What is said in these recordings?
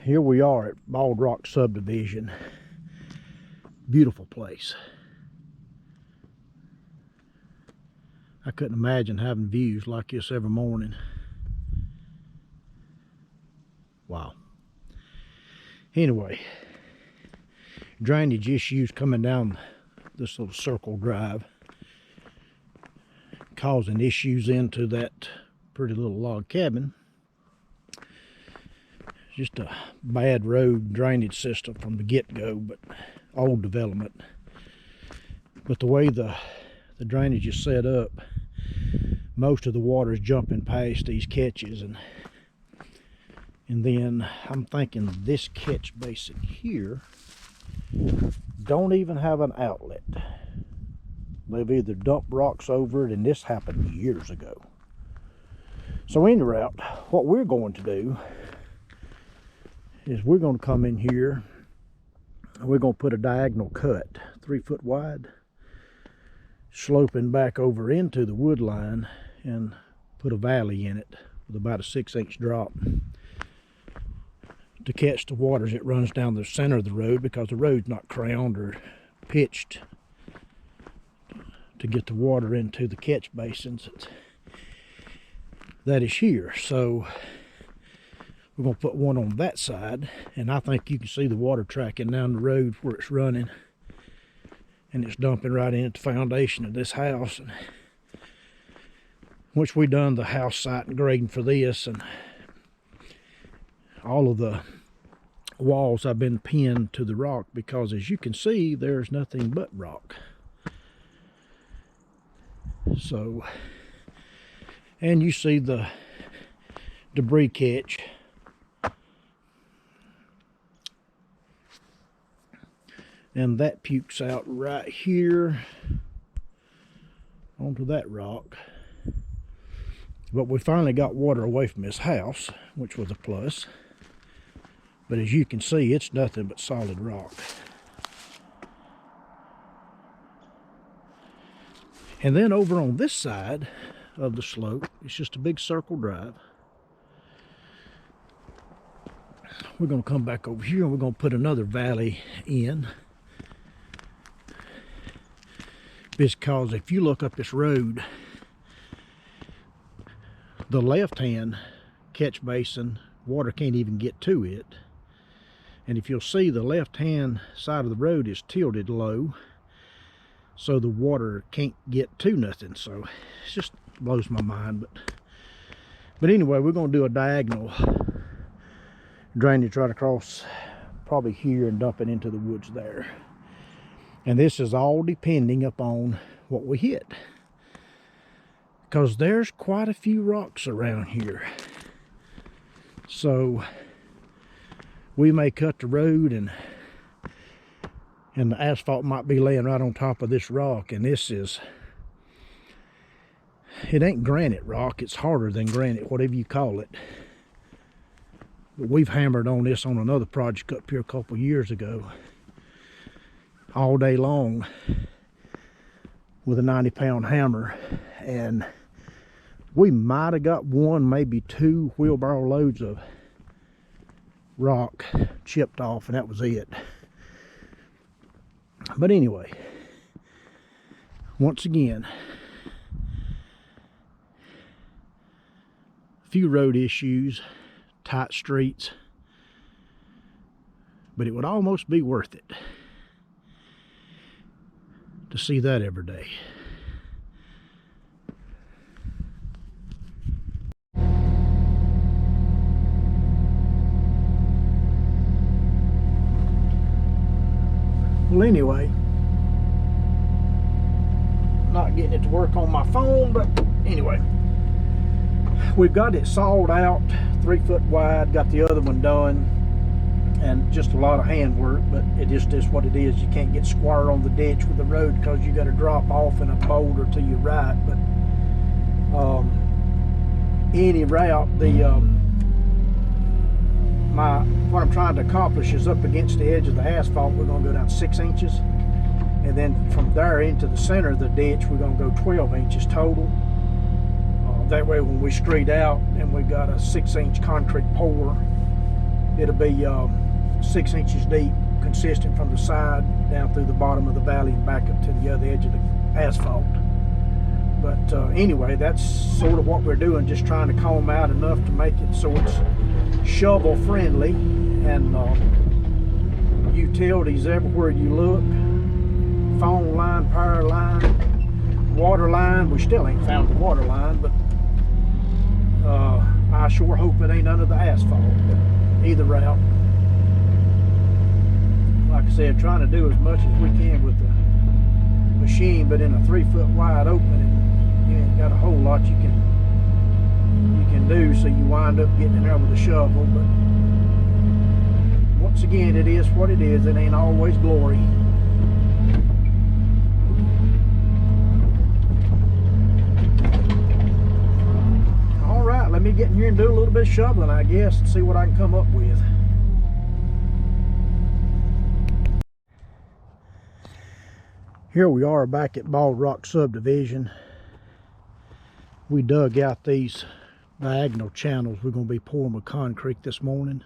Here we are at Bald Rock Subdivision. Beautiful place. I couldn't imagine having views like this every morning. Wow. Anyway, drainage issues coming down this little circle drive, causing issues into that pretty little log cabin. Just a bad road drainage system from the get-go, but old development. But the way the drainage is set up, most of the water is jumping past these catches, and then I'm thinking this catch basin here don't even have an outlet. They've either dumped rocks over it, and this happened years ago. So any route, what we're going to do is we're going to come in here and we're going to put a diagonal cut 3 foot wide, sloping back over into the wood line, and put a valley in it with about a 6-inch drop to catch the water as it runs down the center of the road, because the road's not crowned or pitched to get the water into the catch basins that is here. So we're going to put one on that side, and I think you can see the water tracking down the road where it's running, and it's dumping right into the foundation of this house. And once we done the house site and grading for this, and all of the walls have been pinned to the rock, because as you can see, there's nothing but rock. So, and you see the debris catch. And that pukes out right here onto that rock. But we finally got water away from this house, which was a plus. But as you can see, it's nothing but solid rock. And then over on this side of the slope, it's just a big circle drive. We're going to come back over here and we're going to put another valley in. Because if you look up this road, the left-hand catch basin, water can't even get to it. And if you'll see, the left-hand side of the road is tilted low, so the water can't get to nothing. So it just blows my mind. But anyway, we're going to do a diagonal drainage right across, probably here, and dump it into the woods there. And this is all depending upon what we hit, because there's quite a few rocks around here. So we may cut the road, and the asphalt might be laying right on top of this rock. And this is, it ain't granite rock, it's harder than granite, whatever you call it. But we've hammered on this on another project up here a couple years ago, all day long with a 90-pound hammer, and we might have got one, maybe 2 wheelbarrow loads of rock chipped off, and that was it. But anyway, once again, a few road issues, tight streets, but it would almost be worth it to see that every day. Well, anyway, not getting it to work on my phone, but anyway, we've got it sawed out 3 foot wide, got the other one done, and just a lot of handwork, but it just is what it is. You can't get square on the ditch with the road because you got to drop off in a boulder to your right. But any route, what I'm trying to accomplish is up against the edge of the asphalt. We're going to go down 6 inches, and then from there into the center of the ditch, we're going to go 12 inches total. That way, when we screed out and we got a 6-inch concrete pour, It'll be 6 inches deep, consistent from the side down through the bottom of the valley and back up to the other edge of the asphalt. But anyway, that's sort of what we're doing, just trying to comb out enough to make it so it's shovel friendly, and utilities everywhere you look. Phone line, power line, water line. We still ain't found the water line, but I sure hope it ain't under the asphalt, but either route. Like I said, trying to do as much as we can with the machine, but in a 3-foot wide opening, you ain't got a whole lot you can do, so you wind up getting in there with a shovel. But once again, it is what it is. It ain't always glory. All right, let me get in here and do a little bit of shoveling, I guess, and see what I can come up with. Here we are back at Bald Rock Subdivision. We dug out these diagonal channels. We're going to be pouring with concrete this morning.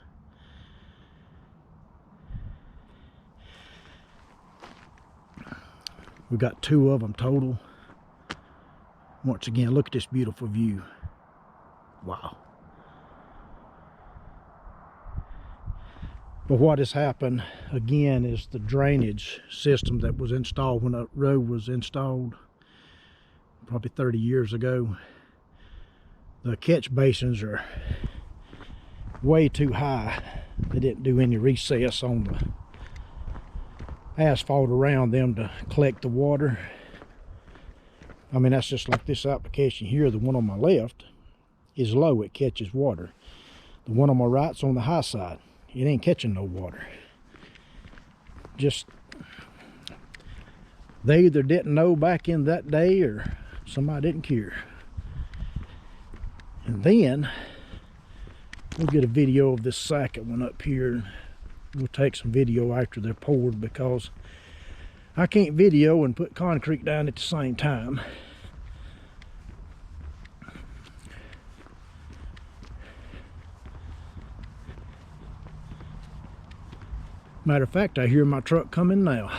We've got 2 of them total. Once again, look at this beautiful view. Wow. But what has happened again is the drainage system that was installed when the road was installed probably 30 years ago. The catch basins are way too high. They didn't do any recess on the asphalt around them to collect the water. I mean, that's just like this application here. The one on my left is low, it catches water. The one on my right's on the high side. It ain't catching no water. Just, they either didn't know back in that day or somebody didn't care. And then we'll get a video of this second one up here. We'll take some video after they're poured, because I can't video and put concrete down at the same time. Matter of fact, I hear my truck coming now.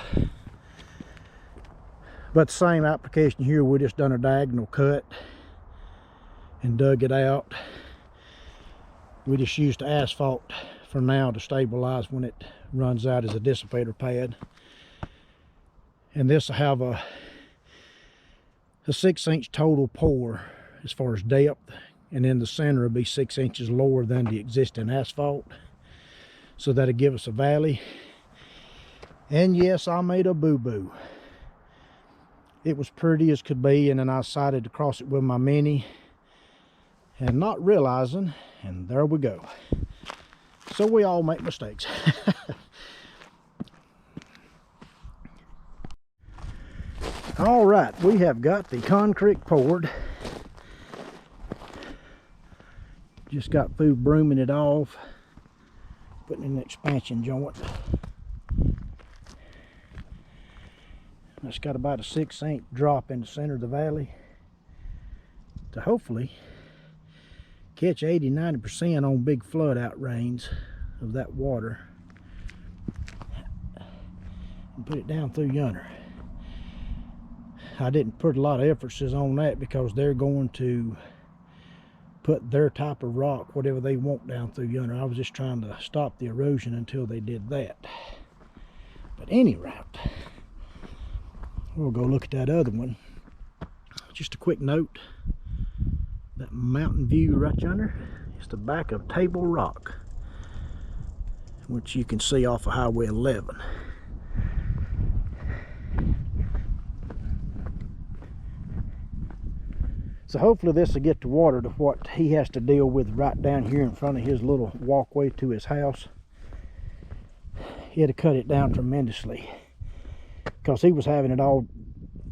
But the same application here, we just done a diagonal cut and dug it out. We just used asphalt for now to stabilize when it runs out as a dissipator pad. And this will have a 6-inch total pour as far as depth, and in the center will be 6 inches lower than the existing asphalt. So that'll give us a valley. And yes, I made a boo-boo. It was pretty as could be, and then I decided to cross it with my Mini, and not realizing, and there we go. So we all make mistakes. All right, we have got the concrete poured. Just got through brooming it off, putting in an expansion joint. It's got about a 6-inch drop in the center of the valley to hopefully catch 80–90% on big flood out rains of that water and put it down through yonder. I didn't put a lot of emphasis on that because they're going to put their type of rock, whatever they want, down through yonder. I was just trying to stop the erosion until they did that. But any route, we'll go look at that other one. Just a quick note, that mountain view right yonder is the back of Table Rock, which you can see off of Highway 11. So hopefully this will get the water to what he has to deal with right down here in front of his little walkway to his house. He had to cut it down tremendously because he was having it all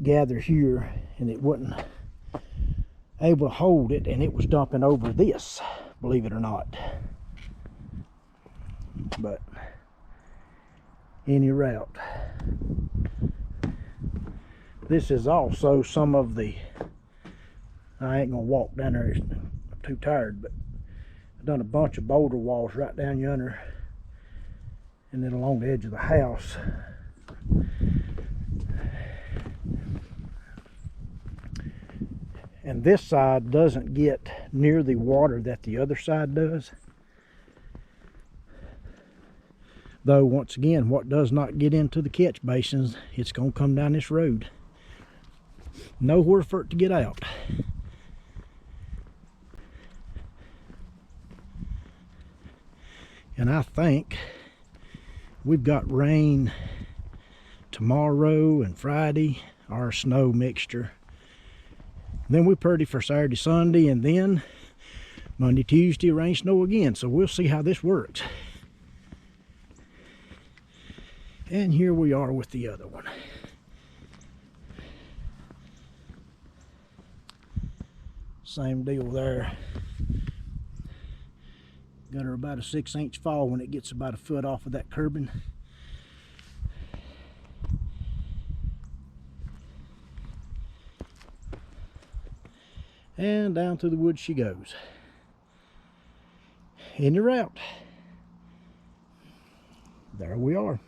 gathered here and it wasn't able to hold it, and it was dumping over this, believe it or not. But any route, this is also some of the, I ain't gonna walk down there, I'm too tired, but I've done a bunch of boulder walls right down yonder and then along the edge of the house. And this side doesn't get near the water that the other side does. Though, once again, what does not get into the catch basins, it's going to come down this road. Nowhere for it to get out. And I think we've got rain tomorrow and Friday, our snow mixture. Then we're pretty for Saturday, Sunday, and then Monday, Tuesday, rain, snow again. So we'll see how this works. And here we are with the other one. Same deal there. Got her about a 6-inch fall when it gets about a foot off of that curbing. And down through the woods she goes. In the route. There we are.